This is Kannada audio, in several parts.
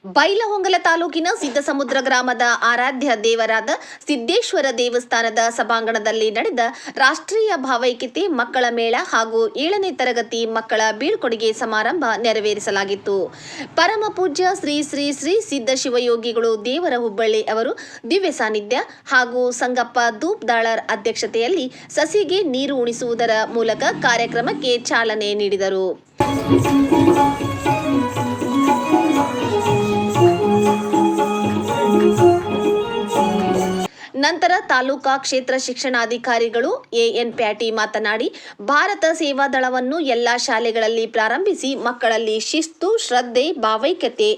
ಬೈಲಹೊಂಗಲ ತಾಲೂಕಿನ ಸಿದ್ದಸಮುದ್ರ ಗ್ರಾಮದ ಆರಾಧ್ಯ ದೇವರಾದ ಸಿದ್ದೇಶ್ವರ ದೇವಸ್ಥಾನದ ಸಭಾಂಗಣದಲ್ಲಿ ನಡೆದ ರಾಷ್ಟ್ರೀಯ ಭಾವೈಕ್ಯತೆ ಮಕ್ಕಳ ಮೇಳ ಹಾಗೂ 7ನೇ ತರಗತಿ ಮಕ್ಕಳ ಬೀಳ್ಕೊಡುಗೆ ಸಮಾರಂಭ ನೆರವೇರಿಸಲಾಗಿತ್ತು. ಪರಮ ಪೂಜ್ಯ ಶ್ರೀ ಶ್ರೀ ಶ್ರೀ ಸಿದ್ದ ಶಿವಯೋಗಿಗಳು ದೇವರ ಹುಬ್ಬಳ್ಳಿ ಅವರು ದಿವ್ಯ ಸಾನ್ನಿಧ್ಯ ಹಾಗೂ ಸಂಗಪ್ಪ ದೂಪ್ದಾಳರ್ ಅಧ್ಯಕ್ಷತೆಯಲ್ಲಿ ಸಸಿಗೆ ನೀರು ಉಣಿಸುವುದರ ಮೂಲಕ ಕಾರ್ಯಕ್ರಮಕ್ಕೆ ಚಾಲನೆ ನೀಡಿದರು. ನಂತರ ತಾಲೂಕಾ ಕ್ಷೇತ್ರ ಶಿಕ್ಷಣಾಧಿಕಾರಿಗಳು ಎಎನ್ ಪ್ಯಾಟಿ ಮಾತನಾಡಿ, ಭಾರತ ಸೇವಾದಳವನ್ನು ಎಲ್ಲಾ ಶಾಲೆಗಳಲ್ಲಿ ಪ್ರಾರಂಭಿಸಿ ಮಕ್ಕಳಲ್ಲಿ ಶಿಸ್ತು, ಶ್ರದ್ಧೆ, ಭಾವೈಕ್ಯತೆ,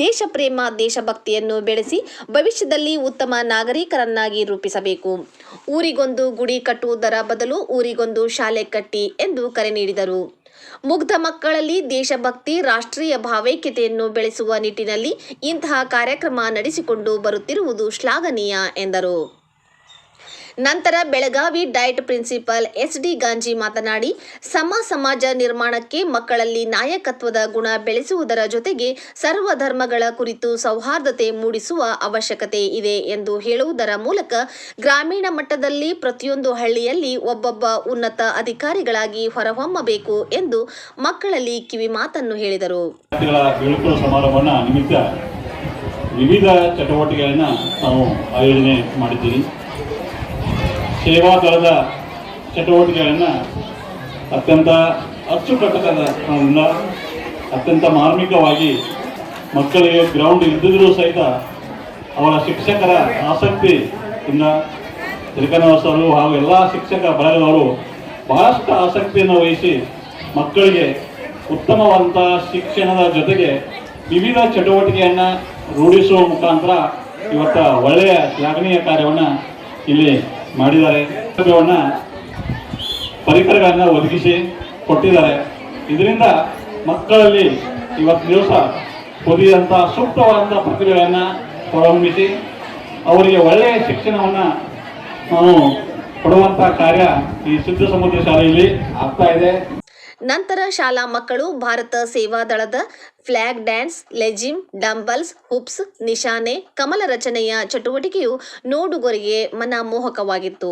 ದೇಶಪ್ರೇಮ, ದೇಶಭಕ್ತಿಯನ್ನು ಬೆಳೆಸಿ ಭವಿಷ್ಯದಲ್ಲಿ ಉತ್ತಮ ನಾಗರಿಕರನ್ನಾಗಿ ರೂಪಿಸಬೇಕು. ಊರಿಗೊಂದು ಗುಡಿ ಕಟ್ಟುವುದರ ಬದಲು ಊರಿಗೊಂದು ಶಾಲೆ ಕಟ್ಟಿ ಎಂದು ಕರೆ ನೀಡಿದರು. ಮುಗ್ಧ ಮಕ್ಕಳಲ್ಲಿ ದೇಶಭಕ್ತಿ, ರಾಷ್ಟ್ರೀಯ ಭಾವೈಕ್ಯತೆಯನ್ನು ಬೆಳೆಸುವ ನಿಟ್ಟಿನಲ್ಲಿ ಇಂತಹ ಕಾರ್ಯಕ್ರಮ ನಡೆಸಿಕೊಂಡು ಬರುತ್ತಿರುವುದು ಶ್ಲಾಘನೀಯ ಎಂದರು. ನಂತರ Belagavi DIET principal S D. Ganji ಮಾತನಾಡಿ, ಸಮಾಜ ನಿರ್ಮಾಣಕ್ಕೆ ಮಕ್ಕಳಲ್ಲಿ ನಾಯಕತ್ವದ ಗುಣ ಬೆಳೆಸುವುದರ ಜೊತೆಗೆ ಸರ್ವ ಧರ್ಮಗಳ ಕುರಿತು ಸೌಹಾರ್ದತೆ ಮೂಡಿಸುವ ಅವಶ್ಯಕತೆ ಇದೆ ಎಂದು ಹೇಳುವುದರ ಮೂಲಕ ಗ್ರಾಮೀಣ ಮಟ್ಟದಲ್ಲಿ ಪ್ರತಿಯೊಂದು ಹಳ್ಳಿಯಲ್ಲಿ ಒಬ್ಬೊಬ್ಬ ಉನ್ನತ ಅಧಿಕಾರಿಗಳಾಗಿ ಹೊರಹೊಮ್ಮಬೇಕು ಎಂದು ಮಕ್ಕಳಲ್ಲಿ ಕಿವಿ ಮಾತನ್ನು ಹೇಳಿದರು. ವಿವಿಧ ಚಟುವಟಿಕೆಗಳನ್ನು ನಾವು ಆಯೋಜನೆ ಮಾಡಿದ್ದೀವಿ. ಸೇವಾ ದಳದ ಚಟುವಟಿಕೆಗಳನ್ನು ಅತ್ಯಂತ ಅಚ್ಚುಕಟ್ಟದಿಂದ ಅತ್ಯಂತ ಮಾರ್ಮಿಕವಾಗಿ ಮಕ್ಕಳಿಗೆ ಗ್ರೌಂಡ್ ಇಲ್ಲದಿದ್ದರೂ ಸಹಿತ ಅವರ ಶಿಕ್ಷಕರ ಆಸಕ್ತಿಯಿಂದ ತಿರುಕನವಸರು ಹಾಗೂ ಎಲ್ಲ ಶಿಕ್ಷಕ ಬಳಗದವರು ಬಹಳಷ್ಟು ಆಸಕ್ತಿಯನ್ನು ವಹಿಸಿ ಮಕ್ಕಳಿಗೆ ಉತ್ತಮವಾದಂಥ ಶಿಕ್ಷಣದ ಜೊತೆಗೆ ವಿವಿಧ ಚಟುವಟಿಕೆಯನ್ನು ರೂಢಿಸುವ ಮುಖಾಂತರ ಇವತ್ತು ಒಳ್ಳೆಯ ಶ್ಲಾಘನೀಯ ಕಾರ್ಯವನ್ನು ಇಲ್ಲಿ ಮಾಡಿದ್ದಾರೆ. ಪರಿಕರಗಳನ್ನು ಒದಗಿಸಿ ಕೊಟ್ಟಿದ್ದಾರೆ. ಇದರಿಂದ ಮಕ್ಕಳಲ್ಲಿ ಇವತ್ತು ದಿವಸ ಹೊಂದಿದಂಥ ಸೂಕ್ತವಾದಂಥ ಪ್ರತಿಭೆಗಳನ್ನು ಹೊರಹೊಮ್ಮಿಸಿ ಅವರಿಗೆ ಒಳ್ಳೆಯ ಶಿಕ್ಷಣವನ್ನು ನಾವು ಕೊಡುವಂಥ ಕಾರ್ಯ ಈ ಸಿದ್ದಸಮುದ್ರ ಶಾಲೆಯಲ್ಲಿ ಆಗ್ತಾ ಇದೆ. ನಂತರ ಶಾಲಾ ಮಕ್ಕಳು Bharat ಸೇವಾದಳದ flag dance, lezim, dumbbells, ಹುಪ್ಸ್, ನಿಶಾನೆ, ಕಮಲ ರಚನೆಯ ಚಟುವಟಿಕೆಯು ನೋಡುಗರಿಗೆ ಮನಮೋಹಕವಾಗಿತ್ತು.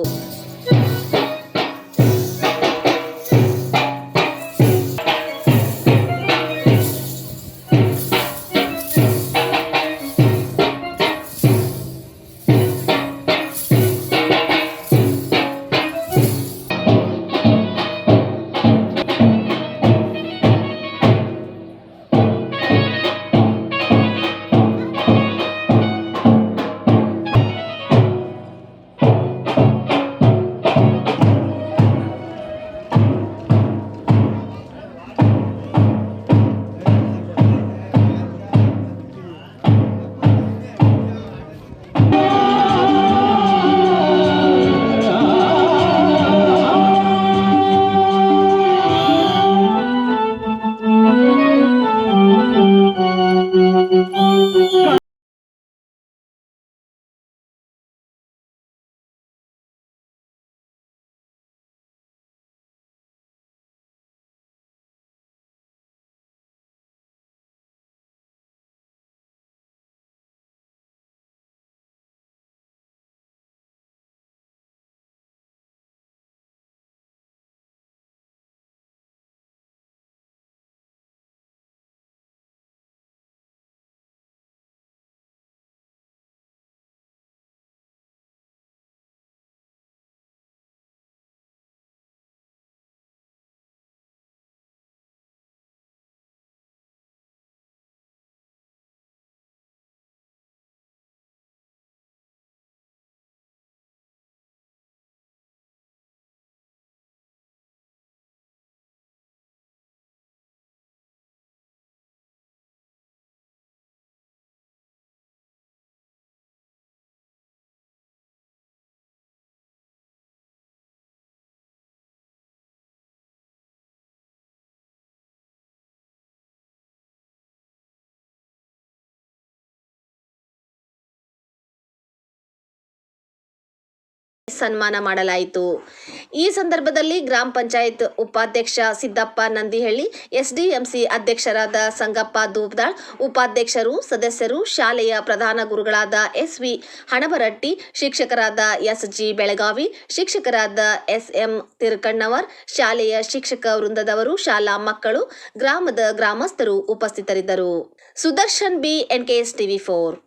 ಸನ್ಮಾನ ಮಾಡಲಾಯಿತು. ಈ ಸಂದರ್ಭದಲ್ಲಿ ಗ್ರಾಮ ಪಂಚಾಯತ್ ಉಪಾಧ್ಯಕ್ಷ ಸಿದ್ದಪ್ಪ ನಂದಿಹಳ್ಳಿ, ಎಸ್ಡಿಎಂಸಿ ಅಧ್ಯಕ್ಷರಾದ ಸಂಗಪ್ಪ ದೂಬ್ದಾಳ್, ಉಪಾಧ್ಯಕ್ಷರು, ಸದಸ್ಯರು, ಶಾಲೆಯ ಪ್ರಧಾನ ಗುರುಗಳಾದ ಎಸ್ವಿ ಹಣಬರಟ್ಟಿ, ಶಿಕ್ಷಕರಾದ ಎಸ್ಜಿ ಬೆಳಗಾವಿ, ಶಿಕ್ಷಕರಾದ ಎಸ್ಎಂ ತಿರುಕಣ್ಣವರ್, ಶಾಲೆಯ ಶಿಕ್ಷಕ ವೃಂದದವರು, ಶಾಲಾ ಮಕ್ಕಳು, ಗ್ರಾಮದ ಗ್ರಾಮಸ್ಥರು ಉಪಸ್ಥಿತರಿದ್ದರು. Sudarshan B, NKS TV4.